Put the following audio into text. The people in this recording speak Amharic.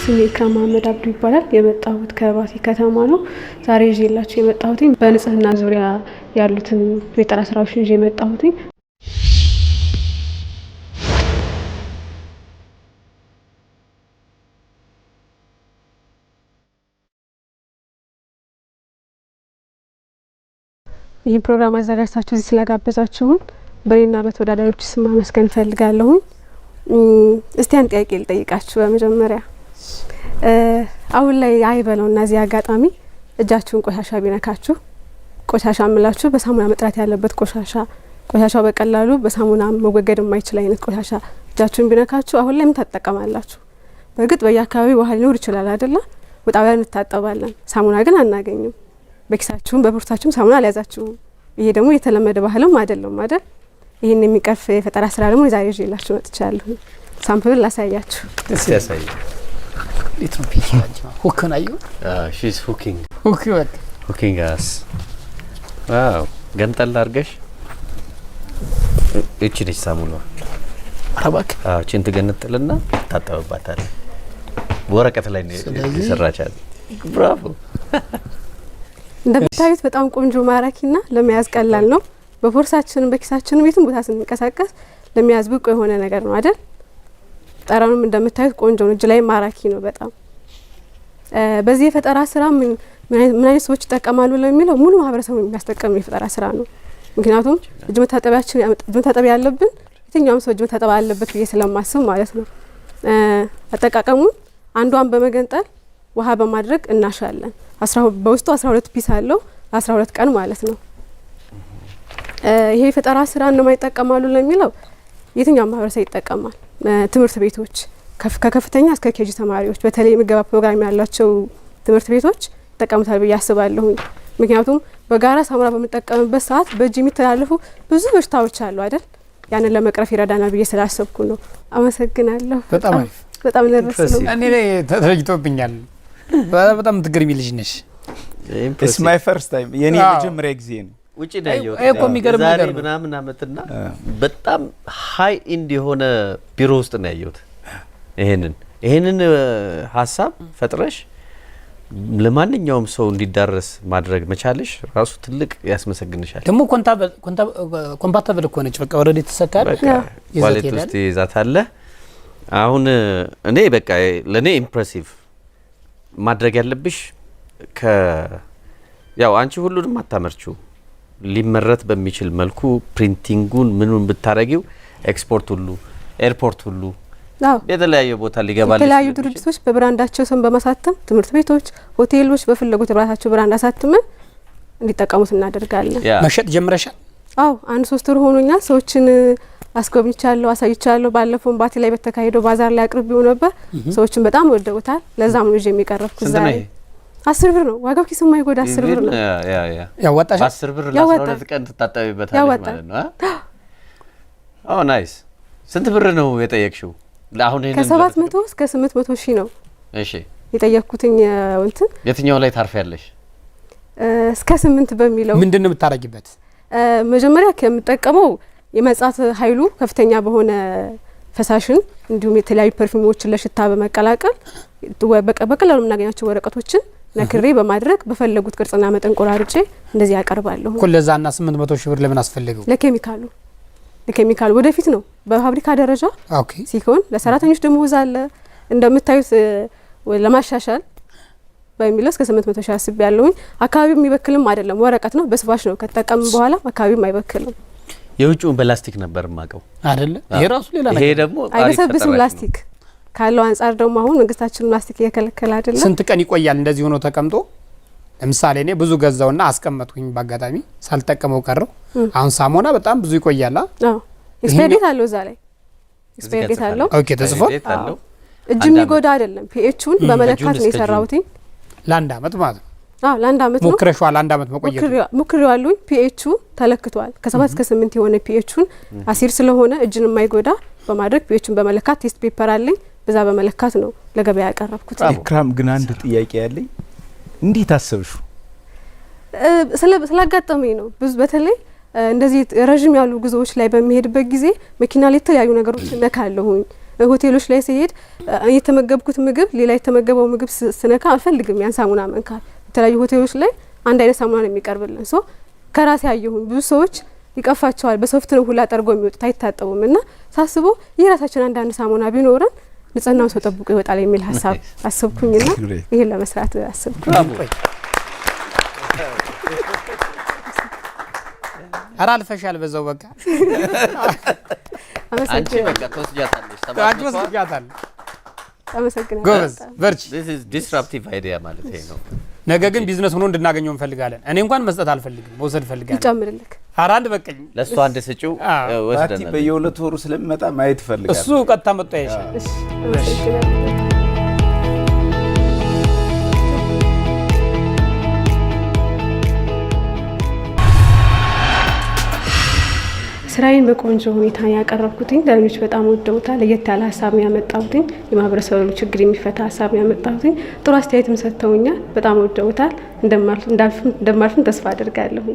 ስሜ ኢክራም መሐመድ አብዱ ይባላል። የመጣሁት ከባቲ ከተማ ነው። ዛሬ ይዤላችሁ የመጣሁት በንጽህና ዙሪያ ያሉትን የፈጠራ ስራዎች ይዤ የመጣሁት። ይህ ፕሮግራም አዘጋጅታችሁ እዚህ ስለጋበዛችሁን በእኔና በተወዳዳሪዎች ስም ማመስገን እፈልጋለሁ። እስቲ አንድ ጥያቄ ልጠይቃችሁ። በመጀመሪያ አሁን ላይ አይበለው እና እዚህ አጋጣሚ እጃችሁን ቆሻሻ ቢነካችሁ፣ ቆሻሻ ምላችሁ በሳሙና መጥራት ያለበት ቆሻሻው በቀላሉ በሳሙና መወገድ የማይችል አይነት ቆሻሻ እጃችሁን ቢነካችሁ አሁን ላይ ምን ታጠቀማላችሁ? በእርግጥ በየአካባቢው ውሃ ሊኖር ይችላል አይደለ? ወጣ ብለን እንታጠባለን። ሳሙና ግን አናገኝም። በኪሳችሁም በቦርሳችሁም ሳሙና አልያዛችሁም። ይሄ ደግሞ የተለመደ ባህልም አይደለም አይደል? ይሄን የሚቀርፍ የፈጠራ ስራ ደግሞ ዛሬ ይዤላችሁ መጥቻለሁ። ሳምፕል ላሳያችሁ። ደስ ያሳይ It will be Who can I you? She's hooking. Hooking us. Wow. ገንጠል አድርገሽ እቺ ልጅ ሳሙና አረባክ እቺን ትገነጥልና ታጠበባታል። ወረቀት ላይ ነው ይሰራቻል። ብራቮ። እንደምታዩት በጣም ቆንጆ ማራኪና ለመያዝ ቀላል ነው። በቦርሳችን በኪሳችን ቤትም ቦታ ስንንቀሳቀስ ለመያዝ ብቁ የሆነ ነገር ነው አይደል? ጠራኑም እንደምታዩት ቆንጆ ነው። እጅ ላይ ማራኪ ነው በጣም። በዚህ የፈጠራ ስራ ምን አይነት ሰዎች ይጠቀማሉ ለሚለው ሙሉ ማህበረሰቡ የሚያስጠቅም የፈጠራ ስራ ነው። ምክንያቱም እጅ መታጠብ ያለብን የትኛውም ሰው እጅ መታጠብ አለበት ብዬ ስለማስብ ማለት ነው። አጠቃቀሙን አንዷን በመገንጠል ውሃ በማድረግ እናሻለን። በውስጡ 12 ፒስ አለው 12 ቀን ማለት ነው። ይሄ የፈጠራ ስራ ነው የማይጠቀማሉ ለሚለው የትኛው ማህበረሰብ ይጠቀማል? ትምህርት ቤቶች ከከፍተኛ እስከ ኬጂ ተማሪዎች በተለይ የምገባ ፕሮግራም ያላቸው ትምህርት ቤቶች ይጠቀሙታል ብዬ አስባለሁ። ምክንያቱም በጋራ ሳሙና በመጠቀምበት ሰዓት በእጅ የሚተላለፉ ብዙ በሽታዎች አሉ አይደል? ያንን ለመቅረፍ ይረዳናል ብዬ ስላሰብኩ ነው። አመሰግናለሁ። በጣም አሪፍ። በጣም ነርስ ነው። እኔ ተለጅቶብኛል። በጣም ትገርሚ ልጅ ነሽ። It's my first time. የኔ መጀመሪያ ጊዜ ነው። ውጪ ነው ያየሁት። እኮ የሚገርም ነገር ነው። ምናምን አመትና በጣም ሃይ ኢንድ የሆነ ቢሮ ውስጥ ነው ያየሁት። ይሄንን ሀሳብ ፈጥረሽ ለማንኛውም ሰው እንዲዳረስ ማድረግ መቻልሽ ራሱ ትልቅ ያስመሰግንሻል። ደግሞ ኮምፓታብል እኮ ነች። በቃ ኦሬዲ ተሰካለ ዋሌት ውስጥ ይዛታለ። አሁን እኔ በቃ ለኔ ኢምፕሬሲቭ ማድረግ ያለብሽ ያው አንቺ ሁሉንም አታመርቹ ሊመረት በሚችል መልኩ ፕሪንቲንጉን ምኑን ብታረጊው ኤክስፖርት ሁሉ ኤርፖርት ሁሉ የተለያየ ቦታ ሊገባል። የተለያዩ ድርጅቶች በብራንዳቸው ስም በማሳተም ትምህርት ቤቶች፣ ሆቴሎች በፍለጉት ብራታቸው ብራንድ አሳትመን እንዲጠቀሙት እናደርጋለን። መሸጥ ጀምረሻል? አዎ 1-3 ወር ሆኖኛል። ሰዎችን አስጎብኝቻለሁ፣ አሳይቻለሁ። ባለፈው ባቲ ላይ በተካሄደው ባዛር ላይ አቅርቤው ነበር። ሰዎችን በጣም ወደውታል። ለዛም ነው የሚቀርብኩት ዛሬ 10 ብር ነው ዋጋው። ኪስ የማይጎዳ 10 ብር ነው። ያዋጣሽ 10 ብር ለ12 ቀን ተጣጣቢበታለሽ ማለት ነው። ኦ ናይስ። ስንት ብር ነው የጠየቅሽው? አሁን ይሄን ከ700 እስከ 800 ሺህ ነው። እሺ የጠየቅኩትኝ እንትን የትኛው ላይ ታርፊያለሽ? እስከ 8 በሚለው ምንድነው የምታረጊበት? መጀመሪያ ከምጠቀመው የመጻት ኃይሉ ከፍተኛ በሆነ ፈሳሽን እንዲሁም የተለያዩ ፐርፊውሞችን ለሽታ በመቀላቀል በቀላሉ የምናገኛቸው ወረቀቶችን ነክሬ በማድረግ በፈለጉት ቅርጽና መጠን ቆራርጬ እንደዚህ ያቀርባለሁ። ኩለዛና 800 ሺህ ብር ለምን አስፈልገው? ለኬሚካሉ ወደፊት ነው በፋብሪካ ደረጃ ሲሆን ለሰራተኞች ደሞዝ አለ እንደምታዩት ለማሻሻል በሚለው እስከ 800 ሺህ አስቤያለሁኝ። አካባቢው የሚበክልም አይደለም፣ ወረቀት ነው፣ በስፋሽ ነው ከተጠቀምን በኋላ አካባቢው አይበክልም። የውጭውን በላስቲክ ነበር ማቀው አይደለ? ይሄ ራሱ ሌላ ነገር። ይሄ ደግሞ አይበሰብስም ፕላስቲክ ካለው አንፃር ደግሞ አሁን መንግስታችን ፕላስቲክ እየከለከለ አይደለ? ስንት ቀን ይቆያል እንደዚህ ሆኖ ተቀምጦ? ለምሳሌ እኔ ብዙ ገዛውና አስቀመጥኩኝ ባጋጣሚ ሳልጠቀመው ቀረው። አሁን ሳሙና በጣም ብዙ ይቆያል። አዎ ኤክስፓየርዴት አለው እዛ ላይ ኤክስፓየርዴት አለው። ኦኬ ተጽፏል። እጅ የሚጎዳ አይደለም። ፒኤቹን በመለካት ነው የሰራሁት። ለአንድ አመት ማለት ነው። አዎ ለአንድ አመት ነው ሞክረሻል? አንድ አመት መቆየት ሞክሬዋለሁ። ፒኤቹ ተለክቷል። ከ7 እስከ 8 የሆነ ፒኤቹን አሲር ስለሆነ እጅን የማይጎዳ በማድረግ ፒኤቹን በመለካት ቴስት ፔፐር አለኝ። በዛ በመለካት ነው ለገበያ ያቀረብኩት። ኢክራም ግን አንድ ጥያቄ ያለኝ እንዴት አሰብሹ? ስላጋጠመኝ ነው። ብዙ በተለይ እንደዚህ ረጅም ያሉ ጉዞዎች ላይ በሚሄድበት ጊዜ መኪና ላይ የተለያዩ ነገሮች ነካለሁኝ። ሆቴሎች ላይ ሲሄድ የተመገብኩት ምግብ ሌላ የተመገበው ምግብ ስነካ አልፈልግም ያን ሳሙና መንካት። የተለያዩ ሆቴሎች ላይ አንድ አይነት ሳሙና ነው የሚቀርብልን። ሶ ከራሴ ያየሁኝ ብዙ ሰዎች ይቀፋቸዋል። በሶፍት ነው ሁላ ጠርጎ የሚወጡት አይታጠቡም። እና ሳስበው የራሳችን አንዳንድ ሳሙና ቢኖረን ንጽህናውን ሰው ጠብቆ ይወጣል የሚል ሀሳብ አስብኩኝና ይሄን ለመስራት አስብኩኝ። ኧረ አልፈሻል በዛው በቃ አንቺ በቃ ተወስጃታለሽ። አንቺ ወስጃታለሽ። አመሰግናለሁ። ጎበዝ በርቺ። this is disruptive idea ማለት ነው። ነገ ግን ቢዝነስ ሆኖ እንድናገኘው እንፈልጋለን። እኔ እንኳን መስጠት አልፈልግም፣ መውሰድ ፈልጋለሁ። ይጨምርልክ። ኧረ አንድ በቀኝ ለእሱ አንድ ስጪው ባቲ ወስደናል። በየሁለት ወሩ ስለሚመጣ ማየት እፈልጋለሁ። እሱ ቀጥታ መጥቶ ያይሻል። እሺ አመሰግናለሁ። ስራዬን በቆንጆ ሁኔታ ያቀረብኩትኝ ለልጆች በጣም ወደውታል። ለየት ያለ ሀሳብ ነው ያመጣሁትኝ። የማህበረሰቡን ችግር የሚፈታ ሀሳብ ነው ያመጣሁትኝ። ጥሩ አስተያየትም ሰጥተውኛል። በጣም ወደውታል። እንደማልፍም ተስፋ አድርጋለሁ።